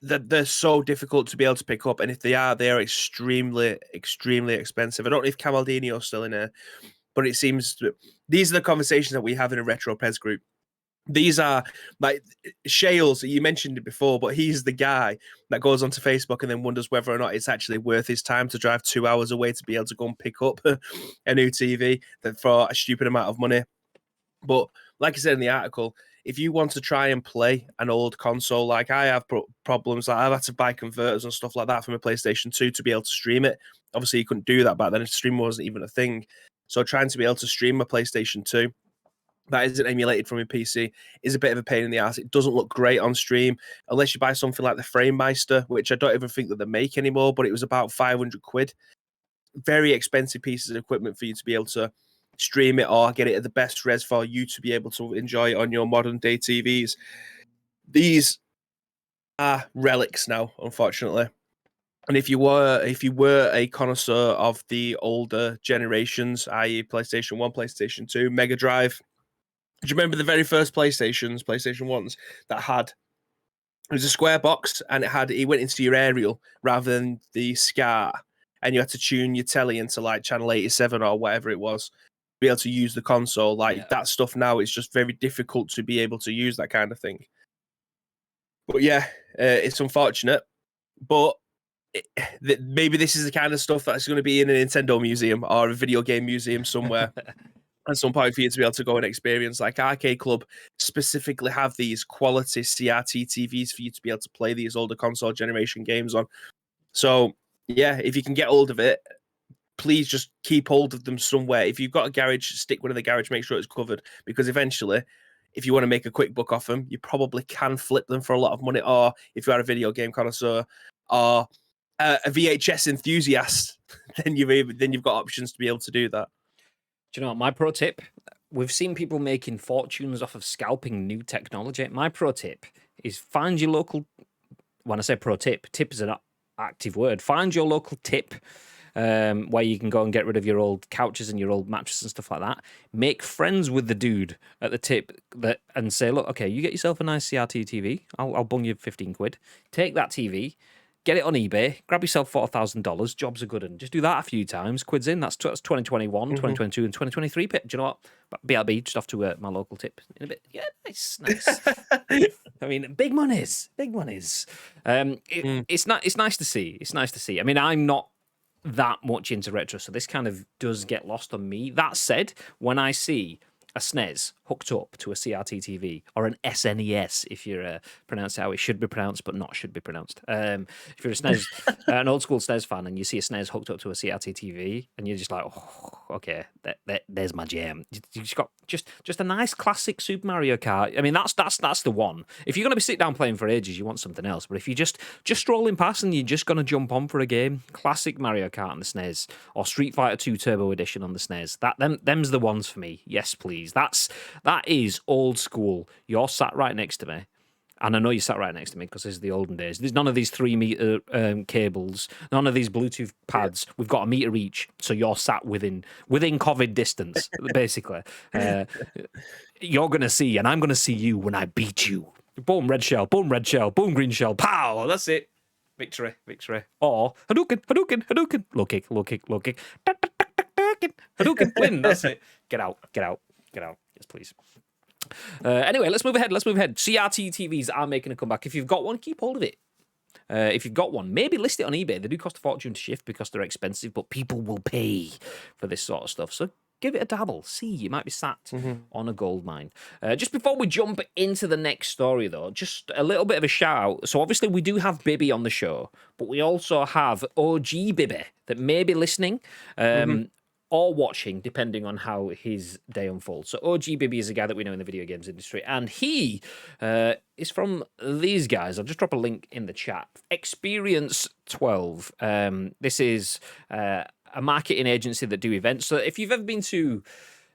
That they're so difficult to be able to pick up, and if they are extremely, extremely expensive. I don't know if Camaldino's still in here, but it seems these are the conversations that we have in a Retro Pez group. These are like Shales, you mentioned it before, but he's the guy that goes onto Facebook and then wonders whether or not it's actually worth his time to drive 2 hours away to be able to go and pick up a new TV for a stupid amount of money. But like I said in the article, if you want to try and play an old console, like I have problems, like I've had to buy converters and stuff like that from a PlayStation 2 to be able to stream it. Obviously, you couldn't do that back then. Streaming wasn't even a thing. So trying to be able to stream a PlayStation 2 that isn't emulated from a PC is a bit of a pain in the ass. It doesn't look great on stream unless you buy something like the FrameMeister, which I don't even think that they make anymore, but it was about 500 quid. Very expensive pieces of equipment for you to be able to stream it or get it at the best res for you to be able to enjoy it on your modern day TVs. These are relics now, unfortunately. And if you were a connoisseur of the older generations, i.e. PlayStation 1, PlayStation 2, Mega Drive, do you remember the very first PlayStation 1s that had, it was a square box and it went into your aerial rather than the SCAR, and you had to tune your telly into like channel 87 or whatever it was, be able to use the console. That stuff now is just very difficult to be able to use that kind of thing. But yeah, it's unfortunate, but maybe this is the kind of stuff that's going to be in a Nintendo museum or a video game museum somewhere at some point for you to be able to go and experience. Like Arcade Club specifically have these quality CRT TVs for you to be able to play these older console generation games on. So yeah, if you can get hold of it, please just keep hold of them somewhere. If you've got a garage, stick one in the garage, make sure it's covered, because eventually, if you want to make a quick buck off them, you probably can flip them for a lot of money. Or if you are a video game connoisseur or a VHS enthusiast, then you've got options to be able to do that. Do you know what, my pro tip? We've seen people making fortunes off of scalping new technology. My pro tip is find your local. When I say pro tip is an active word. Find your local tip where you can go and get rid of your old couches and your old mattresses and stuff like that. Make friends with the dude at the tip and say, look, okay, you get yourself a nice CRT TV. I'll bung you 15 quid. Take that TV, get it on eBay, grab yourself $4,000. Jobs are good. And just do that a few times. Quids in. That's 2021, 2022, and 2023 pip. Do you know what? BRB, just off to my local tip in a bit. Yeah, nice. I mean, big monies. It's nice to see. It's nice to see. I mean, I'm not that much into retro, so this kind of does get lost on me. That said, when I see a SNES hooked up to a CRT TV, or an SNES, if you're pronounce it how it should be pronounced, but not should be pronounced. If you're a SNES, an old school SNES fan, and you see a SNES hooked up to a CRT TV, and you're just like, oh, okay, there's my jam. You just got just a nice classic Super Mario Kart. I mean, that's the one. If you're going to be sitting down playing for ages, you want something else. But if you're just strolling past and you're just going to jump on for a game, classic Mario Kart on the SNES, or Street Fighter 2 Turbo Edition on the SNES, them's the ones for me. Yes, please. That is old school. You're sat right next to me. And I know you sat right next to me because this is the olden days. There's none of these 3-meter cables, none of these Bluetooth pads. We've got a meter each, so you're sat within COVID distance, basically. You're going to see, and I'm going to see you when I beat you. Boom, red shell, boom, green shell, pow, that's it. Victory. Or Hadouken. Low kick. Hadouken, win, that's it. Get out. Yes, please. Anyway, let's move ahead. CRT TVs are making a comeback. If you've got one, keep hold of it. If you've got one, maybe list it on eBay. They do cost a fortune to shift because they're expensive, but people will pay for this sort of stuff. So give it a dabble. See, you might be sat on a gold mine. Just before we jump into the next story, though, just a little bit of a shout out. So obviously we do have Bibby on the show, but we also have OG Bibby that may be listening. Or watching, depending on how his day unfolds. So OG Bibby is a guy that we know in the video games industry, and he is from these guys. I'll just drop a link in the chat. Experience 12. This is a marketing agency that do events. So if you've ever been to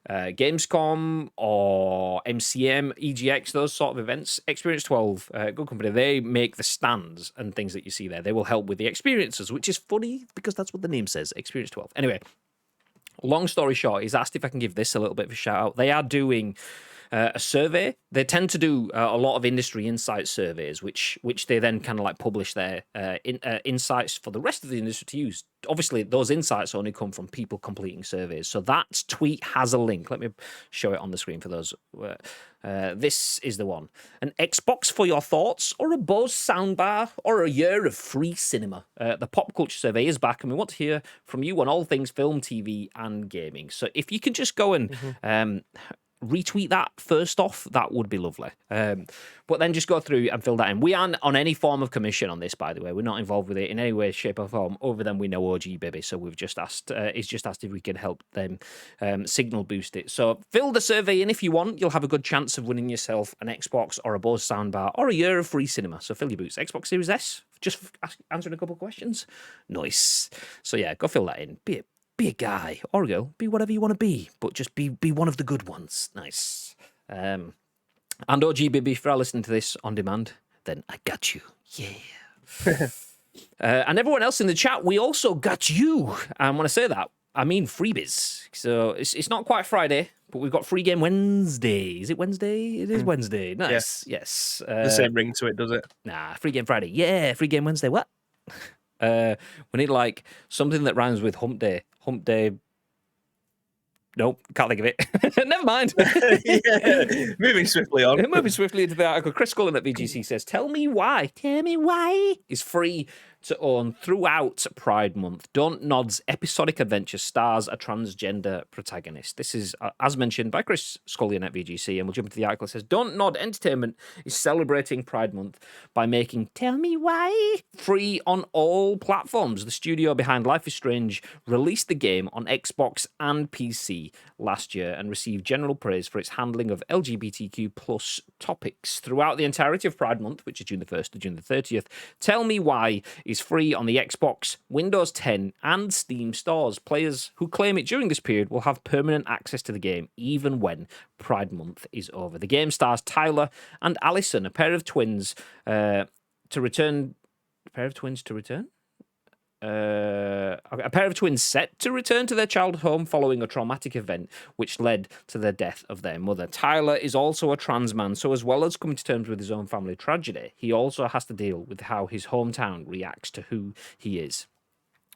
Gamescom or MCM, EGX, those sort of events, Experience 12, good company. They make the stands and things that you see there. They will help with the experiences, which is funny because that's what the name says, Experience 12. Anyway, long story short, he's asked if I can give this a little bit of a shout out. They are doing a survey. They tend to do a lot of industry insight surveys, which they then kind of like publish their insights for the rest of the industry to use. Obviously, those insights only come from people completing surveys. So that tweet has a link. Let me show it on the screen for those. This is the one. An Xbox for your thoughts, or a Bose soundbar, or a year of free cinema. The Pop Culture Survey is back, and we want to hear from you on all things film, TV, and gaming. So if you can just go and retweet that first off, that would be lovely. But then just go through and fill that in. We aren't on any form of commission on this, by the way. We're not involved with it in any way, shape, or form. Other than we know OG Bibby, so we've just asked. He's just asked if we can help them signal boost it. So fill the survey in if you want. You'll have a good chance of winning yourself an Xbox or a Bose soundbar or a year of free cinema. So fill your boots. Xbox Series S. Just answering a couple of questions. Nice. So yeah, go fill that in. Be a guy or a girl, be whatever you want to be, but just be one of the good ones. Nice. And OG Bibby, if you're listening to this on demand, then I got you. Yeah. And everyone else in the chat, we also got you. And when I say that, I mean freebies. So it's not quite Friday, but we've got Free Game Wednesday. Is it Wednesday? It is Wednesday. Nice. Yes. The same ring to it, does it? Nah, Free Game Friday. Yeah, Free Game Wednesday. What? We need like something that rhymes with Hump Day. Hump Day. Nope, can't think of it. Never mind. Yeah. Moving swiftly on. Moving swiftly into the article. Chris Scullion at VGC says, Tell me why is free to own throughout Pride Month. Don't Nod's episodic adventure stars a transgender protagonist. This is, as mentioned, by Chris Scullion at VGC, and we'll jump into the article. It says, Don't Nod Entertainment is celebrating Pride Month by making Tell Me Why free on all platforms. The studio behind Life is Strange released the game on Xbox and PC last year and received general praise for its handling of LGBTQ plus topics. Throughout the entirety of Pride Month, which is June the 1st to June the 30th, Tell Me Why is free on the Xbox, Windows 10, and Steam stores. Players who claim it during this period will have permanent access to the game, even when Pride Month is over. The game stars Tyler and Allison, a pair of twins, to return. A pair of twins to return? A pair of twins set to return to their childhood home following a traumatic event which led to the death of their mother. Tyler is also a trans man, so as well as coming to terms with his own family tragedy, he also has to deal with how his hometown reacts to who he is.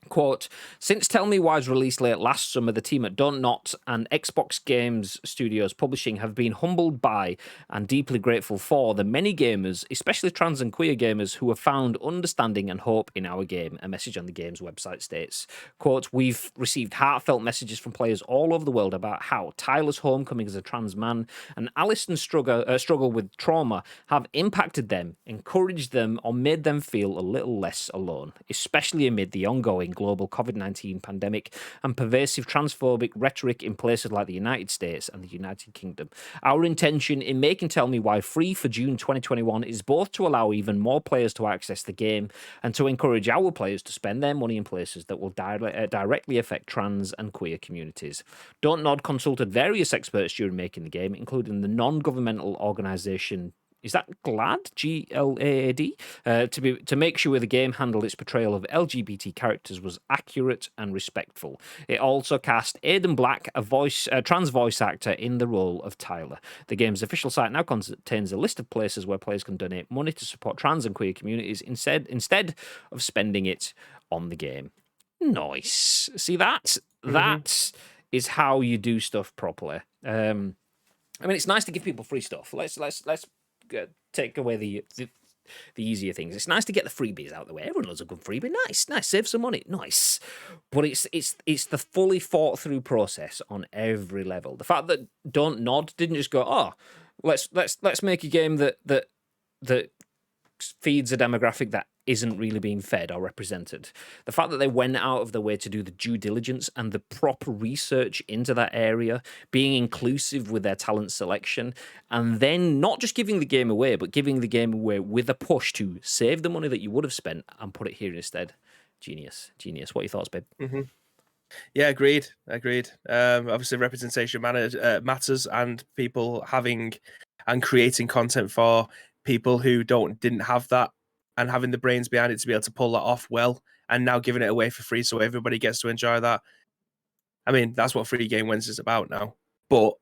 Quote, since Tell Me Why's release late last summer, the team at Don't Not and Xbox Games Studios Publishing have been humbled by and deeply grateful for the many gamers, especially trans and queer gamers, who have found understanding and hope in our game. A message on the game's website states, quote, we've received heartfelt messages from players all over the world about how Tyler's homecoming as a trans man and Alison's struggle with trauma have impacted them, encouraged them, or made them feel a little less alone, especially amid the ongoing global COVID-19 pandemic and pervasive transphobic rhetoric in places like the United States and the United Kingdom. Our intention in making Tell Me Why free for June 2021 is both to allow even more players to access the game and to encourage our players to spend their money in places that will directly affect trans and queer communities. Don't Nod consulted various experts during making the game, including the non-governmental organisation, is that GLAAD? G-L-A-A-D? To make sure the game handled its portrayal of LGBT characters was accurate and respectful. It also cast Aidan Black, a trans voice actor, in the role of Tyler. The game's official site now contains a list of places where players can donate money to support trans and queer communities instead of spending it on the game. Nice. See that? Mm-hmm. That is how you do stuff properly. I mean, it's nice to give people free stuff. Let's take away the easier things. It's nice to get the freebies out of the way. Everyone loves a good freebie. Nice, save some money. Nice, but it's the fully thought through process on every level. The fact that Don't Nod didn't just go, oh, let's make a game that feeds a demographic that isn't really being fed or represented. The fact that they went out of their way to do the due diligence and the proper research into that area, being inclusive with their talent selection, and then not just giving the game away, but giving the game away with a push to save the money that you would have spent and put it here instead. Genius. What are your thoughts, babe? Mm-hmm. Yeah, agreed. Obviously, representation matters, and people having and creating content for people who didn't have that, and having the brains behind it to be able to pull that off well, and now giving it away for free so everybody gets to enjoy that. I mean, that's what Free Game Wednesday is about now. But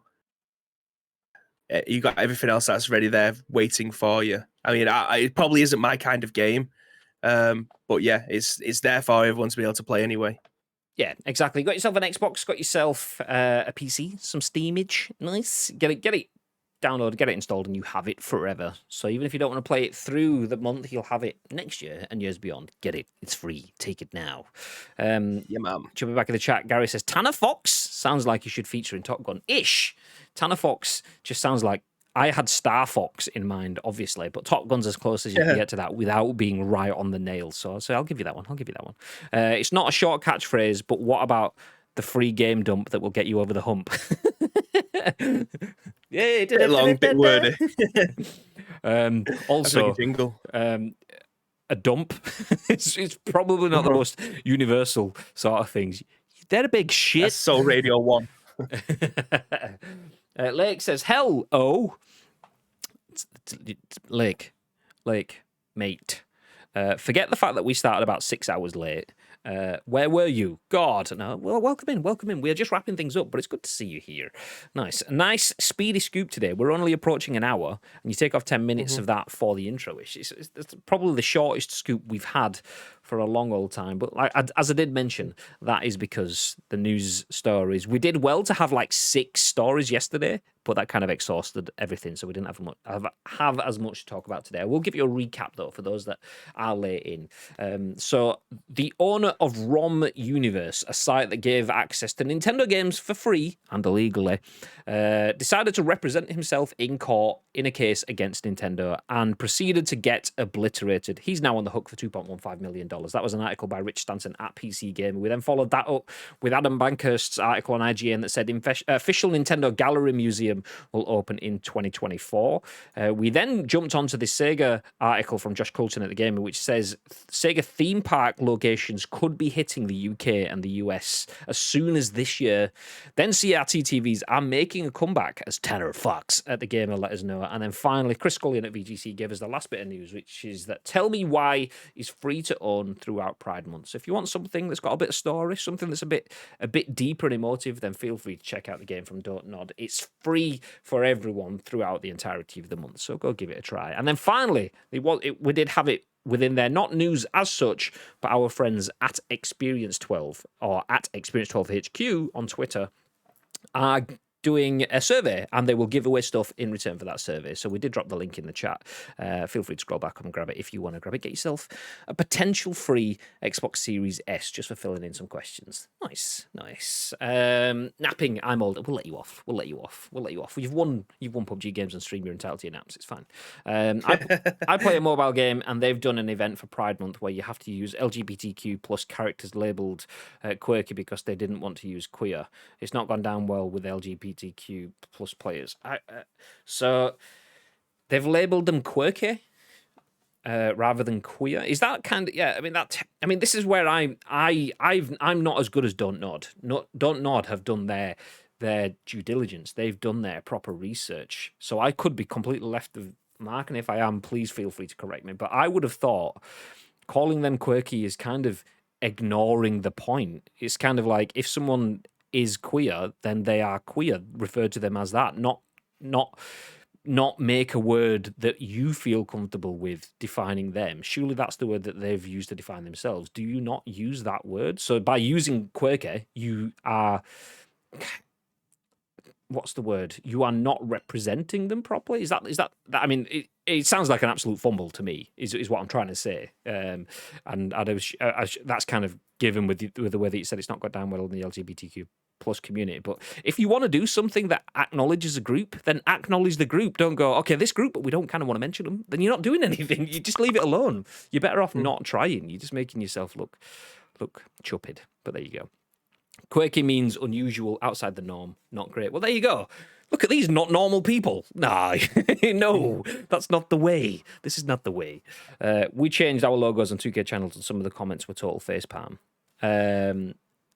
you got everything else that's ready there waiting for you. I mean, it probably isn't my kind of game, but yeah, it's there for everyone to be able to play anyway. Yeah, exactly. Got yourself an Xbox, got yourself a PC, some Steamage. Nice. Get it. Download, get it installed, and you have it forever. So even if you don't want to play it through the month, you'll have it next year and years beyond. Get it. It's free. Take it now. Yeah, ma'am. Jumping back in the chat, Gary says, Tanner Fox sounds like you should feature in Top Gun. Ish. Tanner Fox just sounds like, I had Star Fox in mind, obviously, but Top Gun's as close as you can get to that without being right on the nail. So I'll give you that one. It's not a short catchphrase, but what about the free game dump that will get you over the hump? Yeah, bit long, bit wordy. Also, a dump. it's probably not the most universal sort of things. They're a big shit. That's so Radio 1. Lake says, hell, oh. Lake, mate. Forget the fact that we started about 6 hours late. Where were you? God, no. Well, welcome in. We're just wrapping things up, but it's good to see you here. Nice. A nice, speedy scoop today. We're only approaching an hour, and you take off 10 minutes of that for the intro, which is it's probably the shortest scoop we've had for a long old time. But as I did mention, that is because the news stories, we did well to have like 6 stories yesterday, but that kind of exhausted everything, so we didn't have as much to talk about today. I will give you a recap though for those that are late in. So the owner of ROM Universe, a site that gave access to Nintendo games for free and illegally, decided to represent himself in court in a case against Nintendo and proceeded to get obliterated. He's now on the hook for $2.15 million. That was an article by Rich Stanton at PC Gamer. We then followed that up with Adam Bankhurst's article on IGN that said official Nintendo Gallery Museum will open in 2024. We then jumped onto the Sega article from Josh Coulson at the Gamer, which says Sega theme park locations could be hitting the UK and the US as soon as this year. Then CRT TVs are making a comeback, as Tanner Fox at the Gamer let us know. And then finally, Chris Scullion at VGC gave us the last bit of news, which is that Tell Me Why is free to own throughout Pride Month. So if you want something that's got a bit of story, something that's a bit deeper and emotive, then feel free to check out the game from Don't Nod. It's free for everyone throughout the entirety of the month, so go give it a try. And then finally, we did have it within there, not news as such, but our friends at Experience12 or at Experience12HQ on Twitter are doing a survey, and they will give away stuff in return for that survey. So we did drop the link in the chat. Feel free to scroll back and grab it if you want to grab it. Get yourself a potential free Xbox Series S just for filling in some questions. Nice. Napping, I'm old. We'll let you off. You've won PUBG games on stream. You're entitled to your naps. It's fine. I play a mobile game, and they've done an event for Pride Month where you have to use LGBTQ plus characters labelled quirky because they didn't want to use queer. It's not gone down well with LGBTQ plus players. So they've labelled them quirky rather than queer. Is that kind of this is where I'm not as good as Don't Nod. Don't Nod have done their due diligence. They've done their proper research. So I could be completely left of mark, and if I am, please feel free to correct me. But I would have thought calling them quirky is kind of ignoring the point. It's kind of like if someone is queer, then they are queer. Refer to them as that, not make a word that you feel comfortable with defining them. Surely that's the word that they've used to define themselves. Do you not use that word? So by using quirky, you are, what's the word? You are not representing them properly. Is that? I mean, it sounds like an absolute fumble to me. Is what I'm trying to say. And that's kind of given with the way that you said it's not got down well in the LGBTQ plus community. But if you want to do something that acknowledges a group, then acknowledge the group. Don't go, okay, this group, but we don't kind of want to mention them. Then you're not doing anything. You just leave it alone. You're better off not trying. You're just making yourself look chupid. But there you go. Quirky means unusual, outside the norm, not great. Well, there you go. Look at these not normal people. Nah, no, that's not the way. This is not the way. We changed our logos on 2K channels, and some of the comments were total facepalm.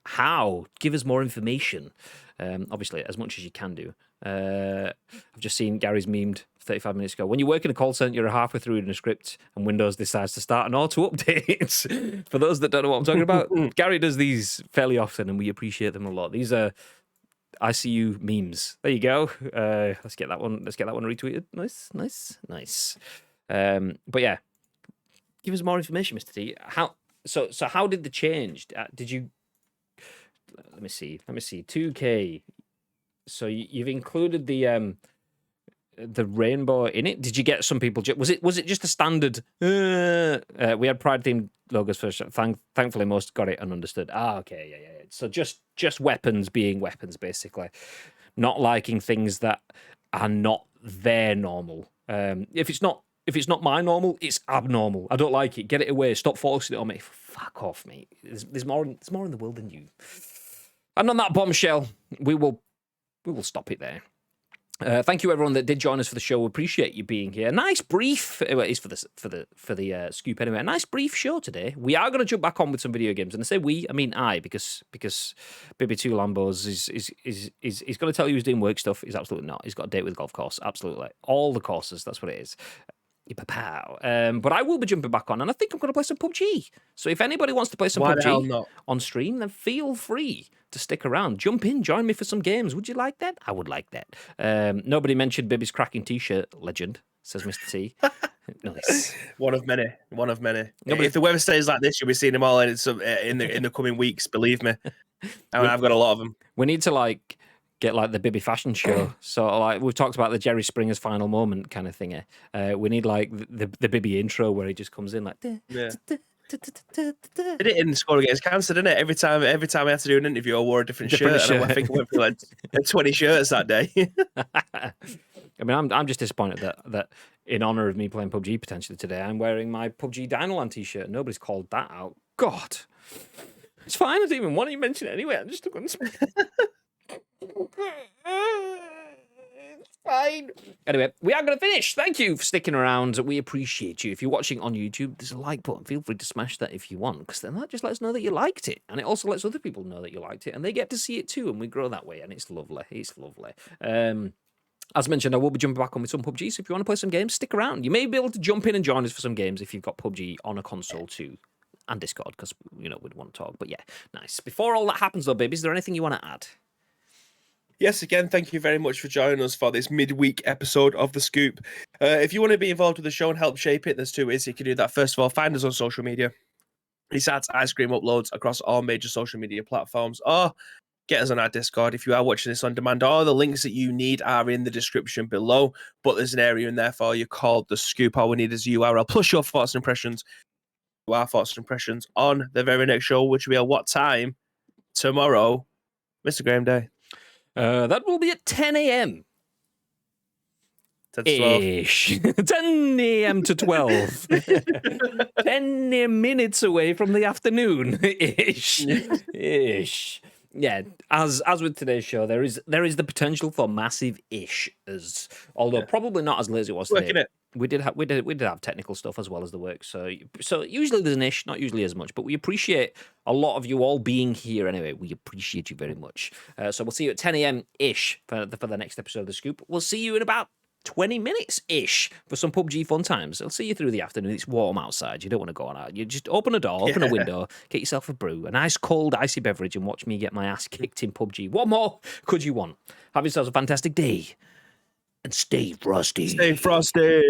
How? Give us more information. Obviously, as much as you can do. I've just seen Gary's memed 35 minutes ago. When you work in a call center, you're halfway through in a script and Windows decides to start an auto update. For those that don't know what I'm talking about, Gary does these fairly often and we appreciate them a lot. These are ICU memes. There you go. Let's get that one retweeted. Nice. But yeah, give us more information, Mr. T. So how did the change? Did you? Let me see. 2K. So you've included the rainbow in it. Did you get some people? Was it just a standard? We had Pride themed logos first. Thankfully, most got it and understood. Okay, yeah. So just weapons being weapons, basically. Not liking things that are not their normal. If it's not my normal, it's abnormal. I don't like it. Get it away. Stop forcing it on me. Fuck off, mate. There's more in the world than you. And on that bombshell, we will stop it there. Thank you everyone that did join us for the show. We appreciate you being here. Nice brief. Well, it is for the scoop anyway. A nice brief show today. We are going to jump back on with some video games, and I say we, I mean I, because Baby Two Lambos is going to tell you he's doing work stuff. He's absolutely not. He's got a date with the golf course. Absolutely, all the courses. That's what it is. But I will be jumping back on, and I think I'm going to play some PUBG. So if anybody wants to play some PUBG on stream, then feel free to stick around. Jump in, join me for some games. Would you like that? I would like that. Nobody mentioned Bibby's cracking t-shirt. Legend, says Mr. T. Nice. One of many. If the weather stays like this, you'll be seeing them all in the coming weeks. Believe me, I've got a lot of them. We need to get like the Bibby fashion show. So like we've talked about the Jerry Springer's final moment kind of thingy. We need like the Bibby intro where he just comes in like. Yeah. Did it in Score Against Cancer, didn't it? Every time I had to do an interview, I wore a different shirt. And I think I went through like 20 shirts that day. I mean, I'm just disappointed that in honor of me playing PUBG potentially today, I'm wearing my PUBG Dinoland t-shirt. Nobody's called that out. God, it's fine. I didn't even want to mention it anyway. I'm just going to. It's fine. Anyway, we are going to finish. Thank you for sticking around. We appreciate you. If you're watching on YouTube, there's a like button. Feel free to smash that if you want, because then that just lets us know that you liked it. And it also lets other people know that you liked it, and they get to see it too, and we grow that way, and it's lovely. It's lovely. As mentioned, I will be jumping back on with some PUBG, so if you want to play some games, stick around. You may be able to jump in and join us for some games if you've got PUBG on a console too, and Discord, because, you know, we'd want to talk. But yeah, nice. Before all that happens though, baby, is there anything you want to add? Yes, again, thank you very much for joining us for this midweek episode of The Scoop. If you want to be involved with the show and help shape it, there's two ways you can do that. First of all, find us on social media. It's at Ice Cream Uploads across all major social media platforms, or get us on our Discord if you are watching this on demand. All the links that you need are in the description below, but there's an area in there for you called The Scoop. All we need is a URL plus your thoughts and impressions. Our thoughts and impressions on the very next show, which will be at what time? Tomorrow, Mr. Graham Day. That will be at 10 a.m. 10 to 12. Ish. 10 a.m. to 12. 10 minutes away from the afternoon. Ish. Ish. Yeah, as with today's show, there is the potential for massive ish-as, although probably not as late as it was today. Working it. We did have technical stuff as well as the work, so usually there's an ish, not usually as much, but we appreciate a lot of you all being here anyway. We appreciate you very much. So we'll see you at 10 a.m. ish for the next episode of The Scoop. We'll see you in about 20 minutes-ish for some PUBG fun times. I'll see you through the afternoon. It's warm outside. You don't want to go on out. You just open a door, open a window, get yourself a brew, a nice cold icy beverage, and watch me get my ass kicked in PUBG. What more could you want? Have yourselves a fantastic day. And stay frosty. Stay frosty.